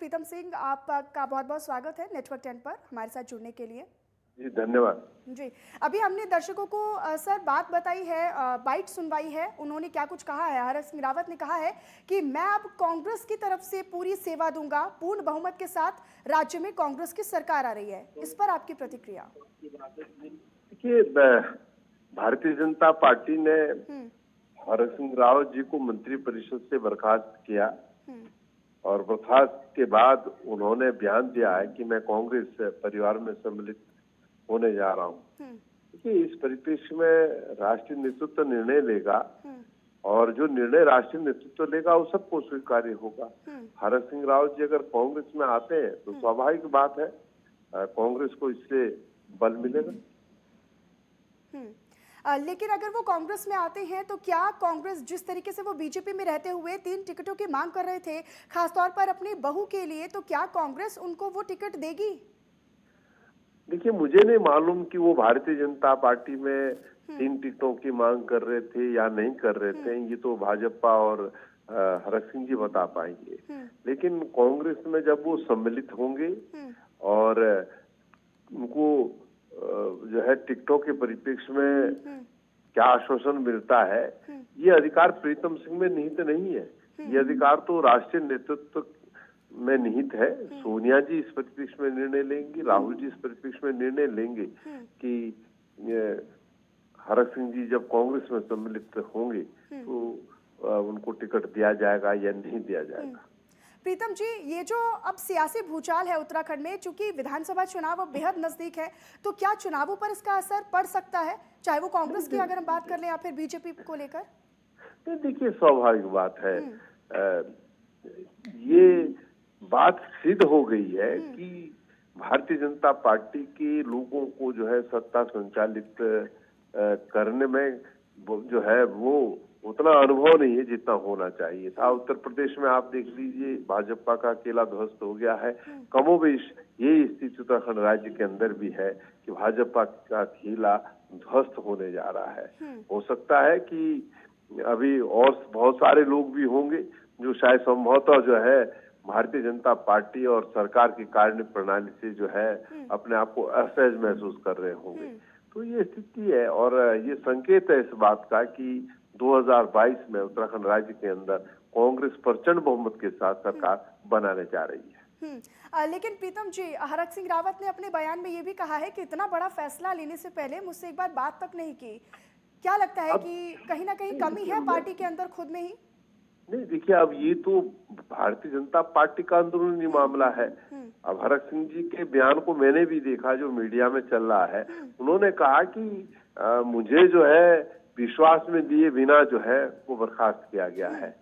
प्रीतम सिंह, आपका बहुत बहुत स्वागत है नेटवर्क 10 पर हमारे साथ जुड़ने के लिए। जी धन्यवाद। जी, अभी हमने दर्शकों को सर बात बताई है, बाइट सुनवाई है। उन्होंने क्या कुछ कहा है, हरक सिंह रावत ने कहा है कि मैं अब कांग्रेस की तरफ से पूरी सेवा दूंगा, पूर्ण बहुमत के साथ राज्य में कांग्रेस की सरकार आ रही है। इस पर आपकी प्रतिक्रिया? देखिए, भारतीय जनता पार्टी ने हरक सिंह रावत जी को मंत्रिपरिषद से बर्खास्त किया और बर्खास्त के बाद उन्होंने बयान दिया है कि मैं कांग्रेस परिवार में सम्मिलित होने जा रहा हूँ। देखिए, इस परिप्रेक्ष्य में राष्ट्रीय नेतृत्व निर्णय लेगा और जो निर्णय राष्ट्रीय नेतृत्व लेगा वो सबको स्वीकार्य होगा। हरक सिंह रावत जी अगर कांग्रेस में आते हैं तो स्वाभाविक बात है कांग्रेस को इससे बल मिलेगा। लेकिन अगर वो कांग्रेस में आते हैं तो क्या कांग्रेस, जिस तरीके से वो बीजेपी में रहते हुए 3 टिकटों की मांग कर रहे थे, खासतौर पर अपनी बहू के लिए, तो क्या कांग्रेस उनको वो टिकट देगी? देखिए, मुझे नहीं मालूम कि वो भारतीय जनता पार्टी में 3 टिकटों की मांग कर रहे थे या नहीं कर रहे थे। ये तो भाजपा और हरक सिंह जी बता पाएंगे। लेकिन कांग्रेस में जब वो सम्मिलित होंगे और उनको जो है टिकटों के परिप्रेक्ष्य में क्या आश्वासन मिलता है, ये अधिकार प्रीतम सिंह में निहित नहीं है। ये अधिकार तो राष्ट्रीय नेतृत्व में निहित है। सोनिया जी इस परिप्रेक्ष्य में निर्णय लेंगी, राहुल जी इस परिप्रेक्ष्य में निर्णय लेंगे कि हरक सिंह जी जब कांग्रेस में सम्मिलित होंगे तो उनको टिकट दिया जाएगा या नहीं दिया जाएगा। प्रीतम जी, ये जो अब सियासी भूचाल है उत्तराखंड में, चूंकि विधानसभा चुनाव अब बेहद नजदीक है, तो क्या चुनावों पर इसका असर पड़ सकता है, चाहे वो कांग्रेस की अगर हम बात कर लें या फिर बीजेपी को लेकर? देखिए, स्वाभाविक बात है। ये बात सिद्ध हो गई है कि भारतीय जनता पार्टी के लोगों को जो है सत्ता संचालित करने में जो है वो उतना अनुभव नहीं है जितना होना चाहिए था। उत्तर प्रदेश में आप देख लीजिए, भाजपा का अकेला ध्वस्त हो गया है। कमोबेश ये स्थिति उत्तराखंड राज्य के अंदर भी है कि भाजपा का अकेला ध्वस्त होने जा रहा है। हो सकता है कि अभी और बहुत सारे लोग भी होंगे जो शायद संभवतः जो है भारतीय जनता पार्टी और सरकार की कार्य प्रणाली से जो है अपने आप को असहज महसूस कर रहे होंगे। तो ये स्थिति है और ये संकेत है इस बात का कि 2022 में उत्तराखंड राज्य के अंदर कांग्रेस प्रचंड बहुमत के साथ सरकार बनाने जा रही है। लेकिन प्रीतम जी, हरक सिंह रावत ने अपने बयान में ये भी कहा है कि इतना बड़ा फैसला लेने से पहले मुझसे एक बार बात तक नहीं की। क्या लगता है कि कहीं ना कहीं कमी है पार्टी के अंदर खुद में ही? नहीं, देखिए, अब ये तो भारतीय जनता पार्टी का अंदरूनी मामला है। अब हरक सिंह जी के बयान को मैंने भी देखा जो मीडिया में चल रहा है। उन्होंने कहा कि मुझे जो है विश्वास में दिए बिना जो है वो बर्खास्त किया गया है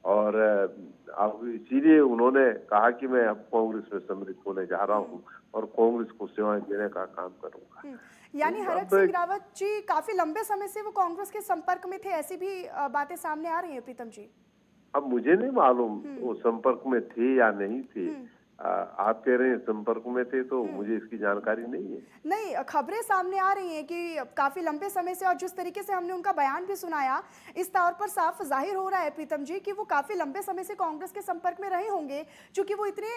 और अब इसीलिए उन्होंने कहा कि मैं अब कांग्रेस में सम्मिलित होने जा रहा हूँ और कांग्रेस को सेवाएं देने का काम करूंगा। यानी हरक सिंह रावत जी काफी लंबे समय से वो कांग्रेस के संपर्क में थे, ऐसी भी बातें सामने आ रही हैं प्रीतम जी? अब मुझे नहीं मालूम वो संपर्क में थे या नहीं थे। आप कह रहे हैं संपर्क में थे, तो मुझे इसकी जानकारी नहीं है। नहीं, खबरें सामने आ रही हैं कि काफी लंबे समय से, और जिस तरीके से हमने उनका बयान भी सुनाया, इस तौर पर साफ जाहिर हो रहा है प्रीतम जी कि वो काफी लंबे समय से कांग्रेस के संपर्क में रहे होंगे, क्योंकि वो इतने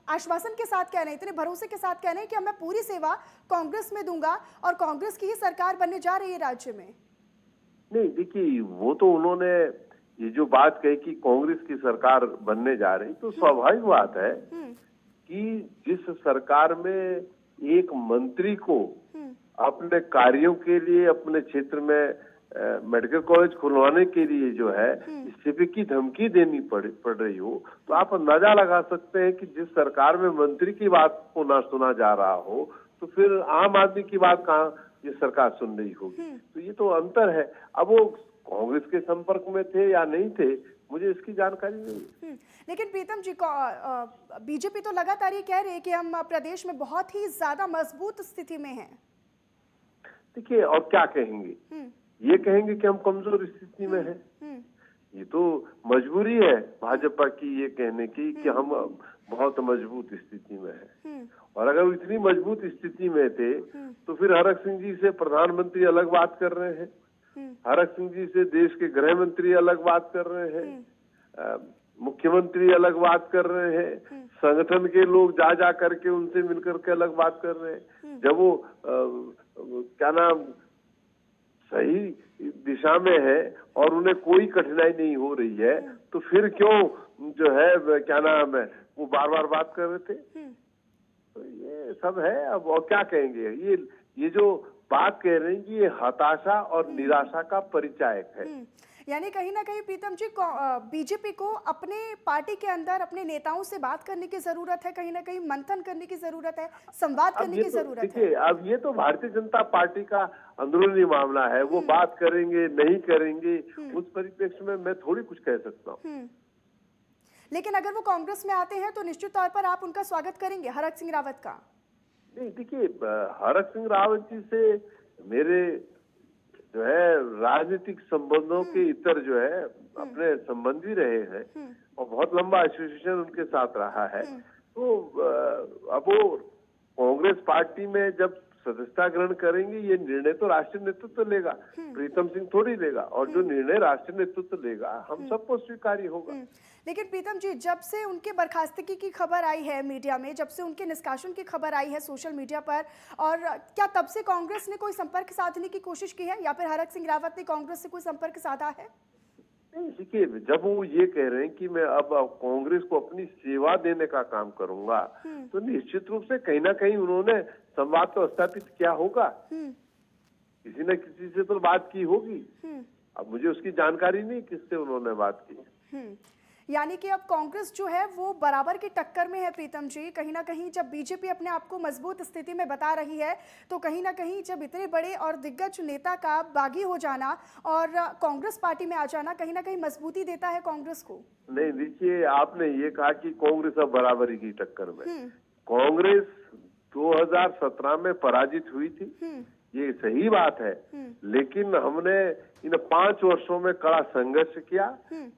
आश्वासन के साथ कह रहे हैं, इतने भरोसे के साथ कह रहे हैं कि मैं पूरी सेवा कांग्रेस में दूंगा और कांग्रेस की ही सरकार बनने जा रही है राज्य में। नहीं, देखिए, वो तो उन्होंने ये जो बात कही कि कांग्रेस की सरकार बनने जा रही, तो स्वाभाविक बात है कि जिस सरकार में एक मंत्री को अपने कार्यों के लिए अपने क्षेत्र में मेडिकल कॉलेज खुलवाने के लिए जो है इस्तीफे की धमकी देनी पड़ रही हो, तो आप अंदाजा लगा सकते हैं कि जिस सरकार में मंत्री की बात को ना सुना जा रहा हो तो फिर आम आदमी की बात कहाँ ये सरकार सुन रही होगी। तो ये तो अंतर है। अब वो कांग्रेस के संपर्क में थे या नहीं थे, मुझे इसकी जानकारी नहीं है। लेकिन प्रीतम जी, बीजेपी तो लगातार ये कह रही है कि हम प्रदेश में बहुत ही ज्यादा मजबूत स्थिति में हैं। देखिए, और क्या कहेंगे? ये कहेंगे कि हम कमजोर स्थिति में हैं। ये तो मजबूरी है भाजपा की ये कहने की कि हम बहुत मजबूत स्थिति में हैं। और अगर इतनी मजबूत स्थिति में थे तो फिर हरक सिंह जी से प्रधानमंत्री अलग बात कर रहे हैं, हरक सिंह जी से देश के गृह मंत्री अलग बात कर रहे हैं, मुख्यमंत्री अलग बात कर रहे हैं, संगठन के लोग जा करके उनसे मिलकर के अलग बात कर रहे हैं। जब वो क्या नाम सही दिशा में है और उन्हें कोई कठिनाई नहीं हो रही है, तो फिर क्यों जो है क्या नाम है वो बार बार बात कर रहे थे। तो ये सब है। अब और क्या कहेंगे, ये जो बात कह रहे हैं कि ये हताशा और निराशा का परिचायक है। यानी कहीं ना कहीं प्रीतम जी बीजेपी को अपने पार्टी के अंदर अपने नेताओं से बात करने की जरूरत है, कहीं ना कहीं मंथन करने की जरूरत है, संवाद करने की जरूरत है। देखिए, अब ये तो भारतीय जनता पार्टी का अंदरूनी मामला है, वो बात करेंगे नहीं करेंगे उस परिप्रेक्ष्य में मैं थोड़ी कुछ कह सकता हूँ। लेकिन अगर वो कांग्रेस में आते हैं तो निश्चित तौर पर आप उनका स्वागत करेंगे, हरक सिंह रावत का? नहीं, देखिए, हरक सिंह रावत जी से मेरे जो है राजनीतिक संबंधों के इतर जो है अपने संबंधी रहे हैं और बहुत लंबा एसोसिएशन उनके साथ रहा है। तो अब वो कांग्रेस पार्टी में जब सदस्यता ग्रहण करेंगे, ये निर्णय तो राष्ट्रीय नेतृत्व लेगा, प्रीतम सिंह थोड़ी लेगा, और जो निर्णय राष्ट्रीय नेतृत्व लेगा हम सबको स्वीकार्य होगा। लेकिन प्रीतम जी, जब से उनके बर्खास्तगी की खबर आई है मीडिया में, जब से उनके निष्कासन की खबर आई है सोशल मीडिया पर, और क्या तब से कांग्रेस ने कोई संपर्क साधने की कोशिश की है या फिर हरक सिंह रावत ने कांग्रेस से कोई संपर्क साधा है? नहीं, देखिए, जब वो ये कह रहे हैं कि मैं अब कांग्रेस को अपनी सेवा देने का काम करूंगा, तो निश्चित रूप से कहीं ना कहीं उन्होंने संवाद को स्थापित किया होगा, किसी न किसी से तो बात की होगी। अब मुझे उसकी जानकारी नहीं किससे उन्होंने बात की। यानी कि अब कांग्रेस जो है वो बराबर की टक्कर में है प्रीतम जी। कहीं ना कहीं जब बीजेपी अपने आप को मजबूत स्थिति में बता रही है, तो कहीं ना कहीं जब इतने बड़े और दिग्गज नेता का बागी हो जाना और कांग्रेस पार्टी में आ जाना कहीं ना कहीं मजबूती देता है कांग्रेस को। नहीं, देखिए, आपने ये कहा कि कांग्रेस अब बराबरी की टक्कर में। कांग्रेस 2017 में पराजित हुई थी, ये सही बात है, लेकिन हमने इन 5 वर्षों में कड़ा संघर्ष किया।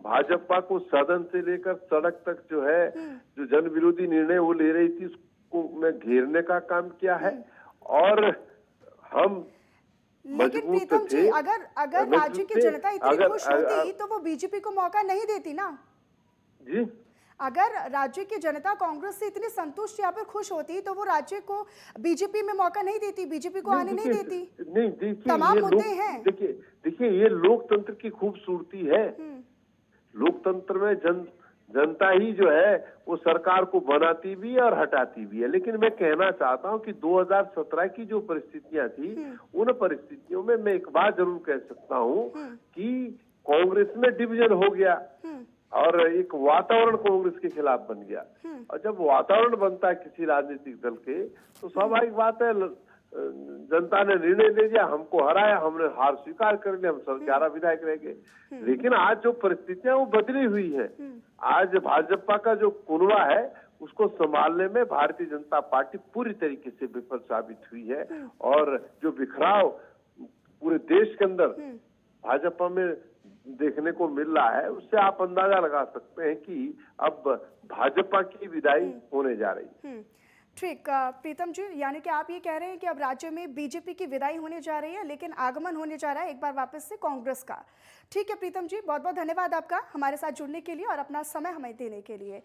भाजपा को सदन से लेकर सड़क तक जो है, जो जन विरोधी निर्णय वो ले रही थी, उसको में घेरने का काम किया है। और हम लेकिन प्रीतम जी, अगर राज्य की जनता इतनी खुश होती तो वो बीजेपी को मौका नहीं देती ना जी। अगर राज्य की जनता कांग्रेस से इतनी संतुष्ट या फिर खुश होती तो वो राज्य को बीजेपी में मौका नहीं देती, बीजेपी को आने नहीं देती। नहीं, देखिए, तमाम मुद्दे हैं। देखिए, ये लोकतंत्र की खूबसूरती है। लोकतंत्र में जनता ही जो है वो सरकार को बनाती भी है और हटाती भी है। लेकिन मैं कहना चाहता हूं कि 2017 की जो परिस्थितियां थी, उन परिस्थितियों में मैं एक बात जरूर कह सकता हूं कि कांग्रेस में डिवीजन हो गया और एक वातावरण कांग्रेस के खिलाफ बन गया। और जब वातावरण बनता है किसी राजनीतिक दल के, तो स्वाभाविक बात है, जनता ने निर्णय ले लिया, हमको हराया, हमने हार स्वीकार कर लिया, हम सब 11 विधायक रह गए। लेकिन आज जो परिस्थितियां वो बदली हुई है, आज भाजपा का जो कुनबा है उसको संभालने में भारतीय जनता पार्टी पूरी तरीके से विफल साबित हुई है। और जो बिखराव पूरे देश के अंदर भाजपा में देखने को मिल रहा है, उससे आप अंदाजा लगा सकते हैं कि अब भाजपा की विदाई होने जा रही। ठीक प्रीतम जी, यानी कि आप ये कह रहे हैं कि अब राज्य में बीजेपी की विदाई होने जा रही है, लेकिन आगमन होने जा रहा है एक बार वापस से कांग्रेस का। ठीक है प्रीतम जी, बहुत बहुत धन्यवाद आपका हमारे साथ जुड़ने के लिए और अपना समय हमें देने के लिए।